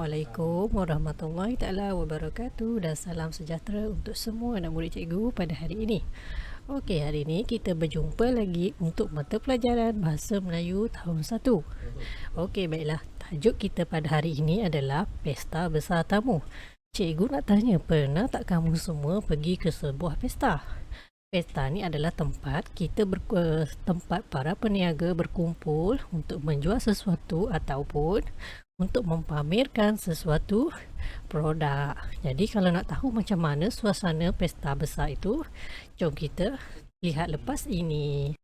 Assalamualaikum warahmatullahi taala wabarakatuh dan salam sejahtera untuk semua anak murid cikgu pada hari ini. Okey, hari ini kita berjumpa lagi untuk mata pelajaran Bahasa Melayu tahun 1. Okey, baiklah. Tajuk kita pada hari ini adalah Pesta Besar Tamu. Cikgu nak tanya, pernah tak kamu semua pergi ke sebuah pesta? Pesta ni adalah tempat tempat para peniaga berkumpul untuk menjual sesuatu ataupun untuk mempamerkan sesuatu produk. Jadi kalau nak tahu macam mana suasana pesta besar itu, jom kita lihat lepas ini.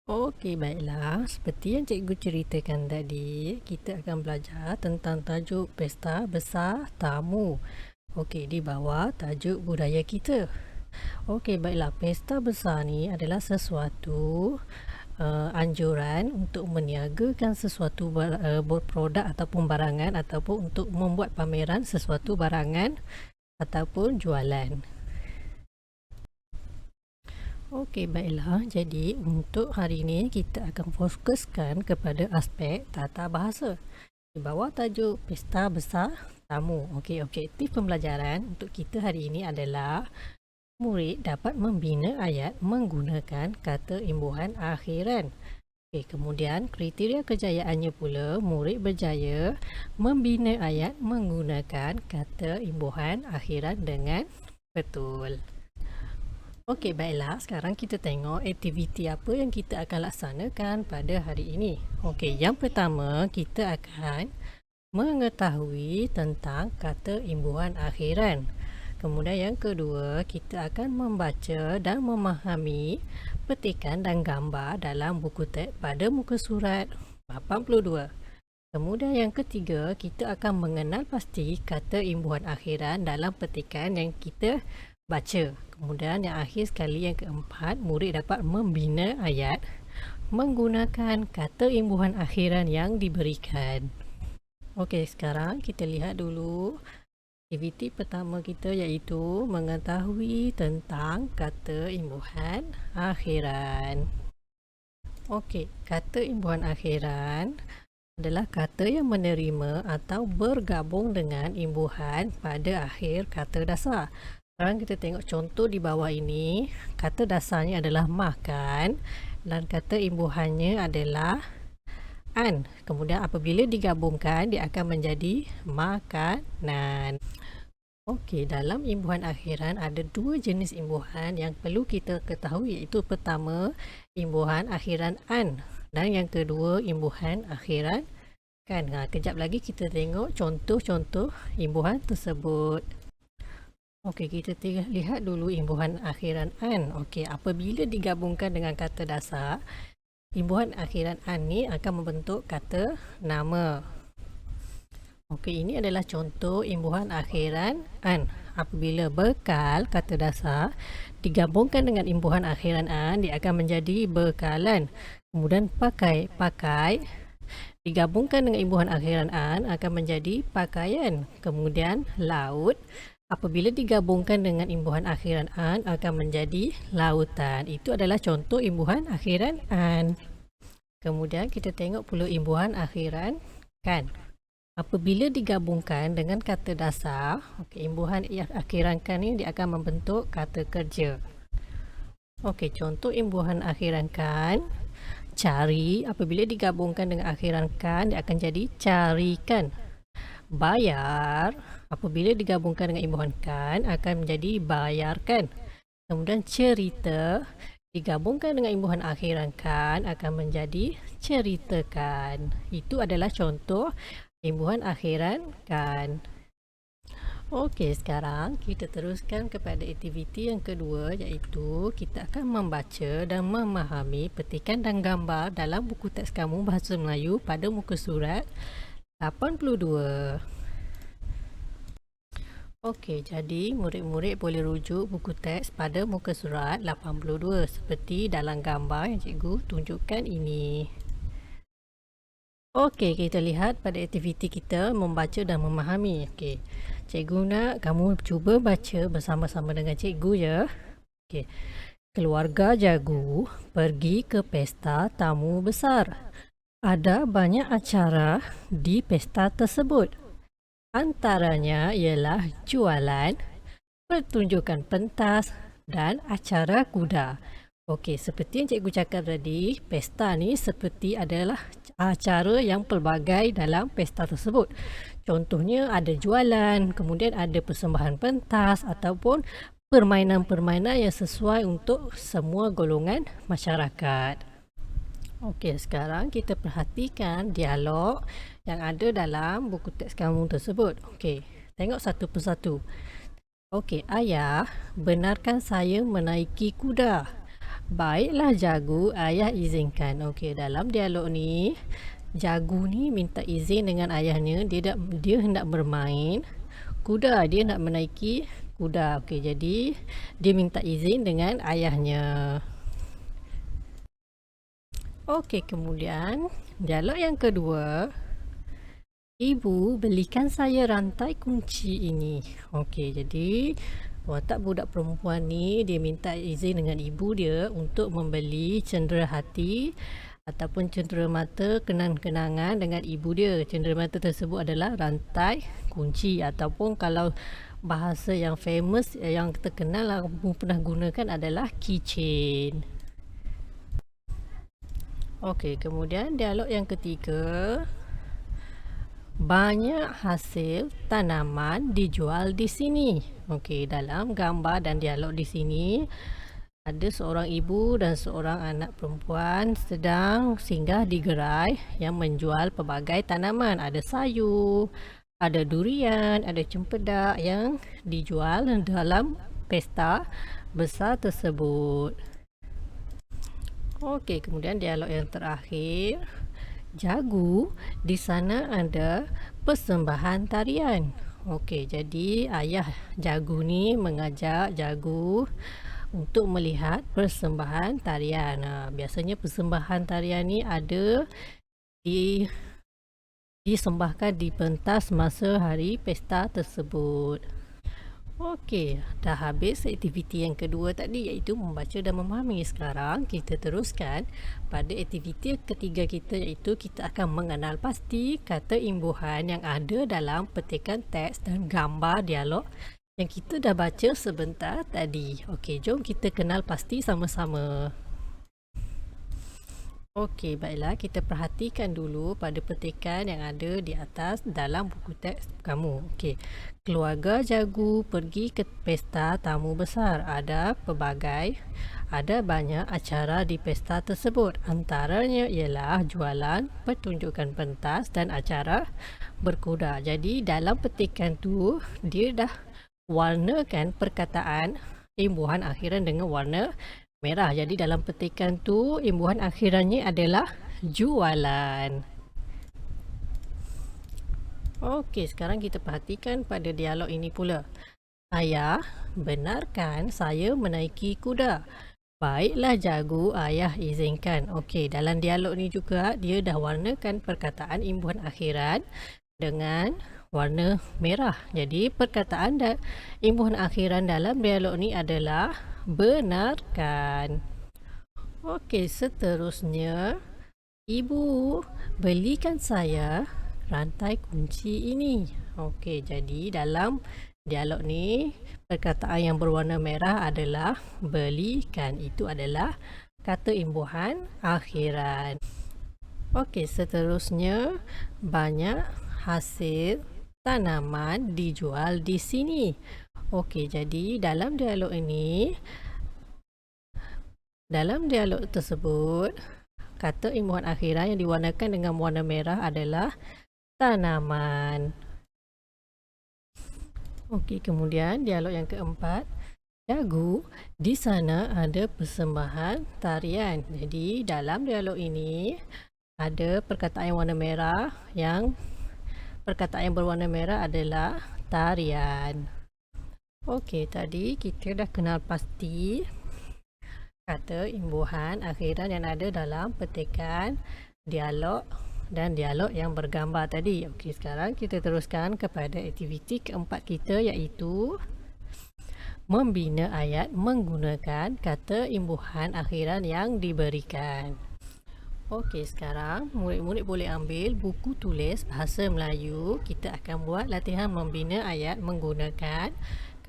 Okey, baiklah. Seperti yang cikgu ceritakan tadi, kita akan belajar tentang tajuk Pesta Besar Tamu. Okey, di bawah tajuk budaya kita. Okey, baiklah. Pesta besar ni adalah sesuatu anjuran untuk meniagakan sesuatu produk ataupun barangan ataupun untuk membuat pameran sesuatu barangan ataupun jualan. Okey, baiklah. Jadi untuk hari ini kita akan fokuskan kepada aspek tata bahasa. Di bawah tajuk Pesta Besar Tamu. Okey, objektif pembelajaran untuk kita hari ini adalah murid dapat membina ayat menggunakan kata imbuhan akhiran. Okey, kemudian kriteria kejayaannya pula, murid berjaya membina ayat menggunakan kata imbuhan akhiran dengan betul. Okey, baiklah. Sekarang kita tengok aktiviti apa yang kita akan laksanakan pada hari ini. Okey, yang pertama kita akan mengetahui tentang kata imbuhan akhiran. Kemudian yang kedua, kita akan membaca dan memahami petikan dan gambar dalam buku teks pada muka surat 82. Kemudian yang ketiga, kita akan mengenal pasti kata imbuhan akhiran dalam petikan yang kita baca. Kemudian yang akhir sekali, yang keempat, murid dapat membina ayat menggunakan kata imbuhan akhiran yang diberikan. Okey, sekarang kita lihat dulu aktiviti pertama kita, iaitu mengetahui tentang kata imbuhan akhiran. Okey, kata imbuhan akhiran adalah kata yang menerima atau bergabung dengan imbuhan pada akhir kata dasar. Sekarang kita tengok contoh di bawah ini. Kata dasarnya adalah makan dan kata imbuhannya adalah an. Kemudian apabila digabungkan, dia akan menjadi makanan. Okey, dalam imbuhan akhiran ada dua jenis imbuhan yang perlu kita ketahui, iaitu pertama, imbuhan akhiran an, dan yang kedua, imbuhan akhiran kan. Kejap lagi kita tengok contoh-contoh imbuhan tersebut. Okey, kita lihat dulu imbuhan akhiran an. Okey, apabila digabungkan dengan kata dasar, imbuhan akhiran an ni akan membentuk kata nama. Okey, ini adalah contoh imbuhan akhiran an. Apabila bekal kata dasar digabungkan dengan imbuhan akhiran an, dia akan menjadi bekalan. Kemudian pakai digabungkan dengan imbuhan akhiran an akan menjadi pakaian. Kemudian laut apabila digabungkan dengan imbuhan akhiran an akan menjadi lautan. Itu adalah contoh imbuhan akhiran an. Kemudian kita tengok pula imbuhan akhiran kan. Apabila digabungkan dengan kata dasar, imbuhan akhiran kan ni dia akan membentuk kata kerja. Okey, contoh imbuhan akhiran kan, cari, apabila digabungkan dengan akhiran kan, dia akan jadi carikan. Bayar, apabila digabungkan dengan imbuhan kan, akan menjadi bayarkan. Kemudian cerita, digabungkan dengan imbuhan akhiran kan, akan menjadi ceritakan. Itu adalah contoh imbuhan akhiran kan. Okey, sekarang kita teruskan kepada aktiviti yang kedua, iaitu kita akan membaca dan memahami petikan dan gambar dalam buku teks kamu Bahasa Melayu pada muka surat 82. Okey, jadi murid-murid boleh rujuk buku teks pada muka surat 82 seperti dalam gambar yang cikgu tunjukkan ini. Okey, kita lihat pada aktiviti kita membaca dan memahami. Okey, cikgu nak kamu cuba baca bersama-sama dengan cikgu ya. Okey, keluarga Jagu pergi ke pesta tamu besar. Ada banyak acara di pesta tersebut. Antaranya ialah jualan, pertunjukan pentas dan acara kuda. Okey, seperti yang cikgu cakap tadi, pesta ni seperti adalah acara yang pelbagai dalam pesta tersebut. Contohnya ada jualan, kemudian ada persembahan pentas ataupun permainan-permainan yang sesuai untuk semua golongan masyarakat. Okey, sekarang kita perhatikan dialog yang ada dalam buku teks kamu tersebut. Okey, tengok satu persatu. Okey, ayah, benarkan saya menaiki kuda? Baiklah Jagu, ayah izinkan. Okey, dalam dialog ni, Jagu ni minta izin dengan ayahnya. Dia hendak bermain kuda, dia nak menaiki kuda. Okey, jadi dia minta izin dengan ayahnya. Okey, kemudian dialog yang kedua. Ibu, belikan saya rantai kunci ini. Okey, jadi watak budak perempuan ni dia minta izin dengan ibu dia untuk membeli cenderamata ataupun cenderamata kenang-kenangan dengan ibu dia. Cenderamata tersebut adalah rantai kunci ataupun kalau bahasa yang famous yang terkenal aku pernah gunakan adalah keychain. Okey, kemudian dialog yang ketiga. Banyak hasil tanaman dijual di sini. Okey, dalam gambar dan dialog di sini ada seorang ibu dan seorang anak perempuan sedang singgah di gerai yang menjual pelbagai tanaman. Ada sayur, ada durian, ada cempedak yang dijual dalam pesta besar tersebut. Okey, kemudian dialog yang terakhir. Jagu, di sana ada persembahan tarian. Okey, jadi ayah Jagu ni mengajak Jagu untuk melihat persembahan tarian. Biasanya persembahan tarian ni ada disembahkan di pentas masa hari pesta tersebut. Okey, dah habis aktiviti yang kedua tadi iaitu membaca dan memahami. Sekarang kita teruskan pada aktiviti ketiga kita iaitu kita akan mengenal pasti kata imbuhan yang ada dalam petikan teks dan gambar dialog yang kita dah baca sebentar tadi. Okey, jom kita kenal pasti sama-sama. Okey, baiklah kita perhatikan dulu pada petikan yang ada di atas dalam buku teks kamu. Okey, keluarga Jagu pergi ke pesta tamu besar. Ada banyak acara di pesta tersebut. Antaranya ialah jualan, pertunjukan pentas dan acara berkuda. Jadi dalam petikan tu dia dah warnakan perkataan imbuhan akhiran dengan warna merah. Jadi dalam petikan tu imbuhan akhirannya adalah jualan. Okey, sekarang kita perhatikan pada dialog ini pula. Ayah, benarkan saya menaiki kuda? Baiklah Jagu, ayah izinkan. Okey, dalam dialog ni juga dia dah warnakan perkataan imbuhan akhiran dengan warna merah. Jadi perkataan dan imbuhan akhiran dalam dialog ni adalah benarkan. Okey, seterusnya. Ibu, belikan saya rantai kunci ini. Okey, jadi dalam dialog ni perkataan yang berwarna merah adalah belikan. Itu adalah kata imbuhan akhiran. Okey, seterusnya banyak hasil tanaman dijual di sini. Okey, jadi dalam dialog tersebut kata imbuhan akhiran yang diwarnakan dengan warna merah adalah tanaman. Okey, kemudian dialog yang keempat. Jagu, di sana ada persembahan tarian. Jadi dalam dialog ini ada perkataan yang warna merah perkataan yang berwarna merah adalah tarian. Okey, tadi kita dah kenal pasti kata imbuhan akhiran yang ada dalam petikan dialog dan dialog yang bergambar tadi. Okey, sekarang kita teruskan kepada aktiviti keempat kita iaitu membina ayat menggunakan kata imbuhan akhiran yang diberikan. Okey, sekarang murid-murid boleh ambil buku tulis bahasa Melayu. Kita akan buat latihan membina ayat menggunakan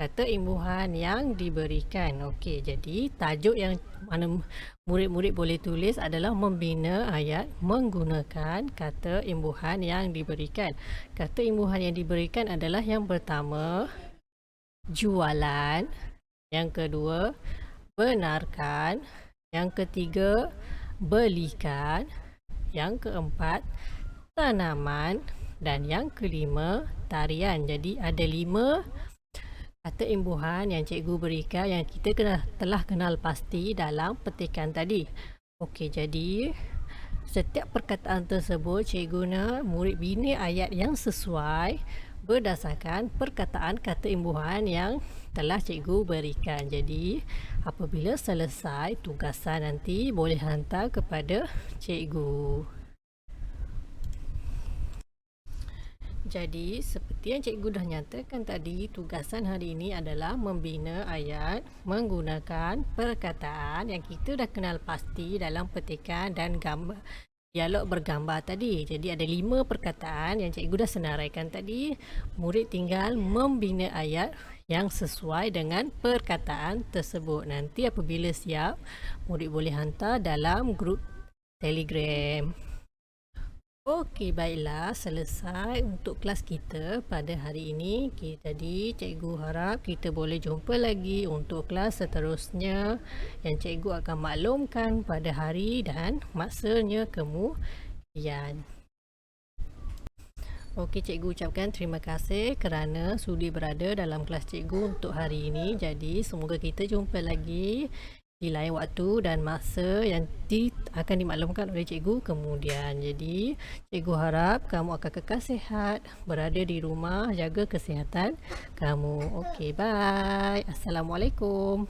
kata imbuhan yang diberikan. Okey, jadi tajuk yang mana murid-murid boleh tulis adalah membina ayat menggunakan kata imbuhan yang diberikan. Kata imbuhan yang diberikan adalah yang pertama, jualan. Yang kedua, benarkan. Yang ketiga, belikan. Yang keempat, tanaman. Dan yang kelima, tarian. Jadi ada 5 kata imbuhan yang cikgu berikan yang kita telah kenal pasti dalam petikan tadi. Okey, jadi setiap perkataan tersebut cikgu nak murid bina ayat yang sesuai berdasarkan perkataan kata imbuhan yang telah cikgu berikan. Jadi apabila selesai tugasan nanti boleh hantar kepada cikgu. Jadi seperti yang cikgu dah nyatakan tadi, tugasan hari ini adalah membina ayat menggunakan perkataan yang kita dah kenal pasti dalam petikan dan gambar dialog bergambar tadi. Jadi ada 5 perkataan yang cikgu dah senaraikan tadi. Murid tinggal membina ayat yang sesuai dengan perkataan tersebut. Nanti apabila siap, murid boleh hantar dalam grup Telegram. Okey, baiklah, selesai untuk kelas kita pada hari ini. Jadi cikgu harap kita boleh jumpa lagi untuk kelas seterusnya yang cikgu akan maklumkan pada hari dan masanya kemudian. Okey, cikgu ucapkan terima kasih kerana sudi berada dalam kelas cikgu untuk hari ini. Jadi semoga kita jumpa lagi di lain waktu dan masa yang akan dimaklumkan oleh cikgu kemudian. Jadi cikgu harap kamu akan kekal sihat, berada di rumah, jaga kesihatan kamu. Okey, bye. Assalamualaikum.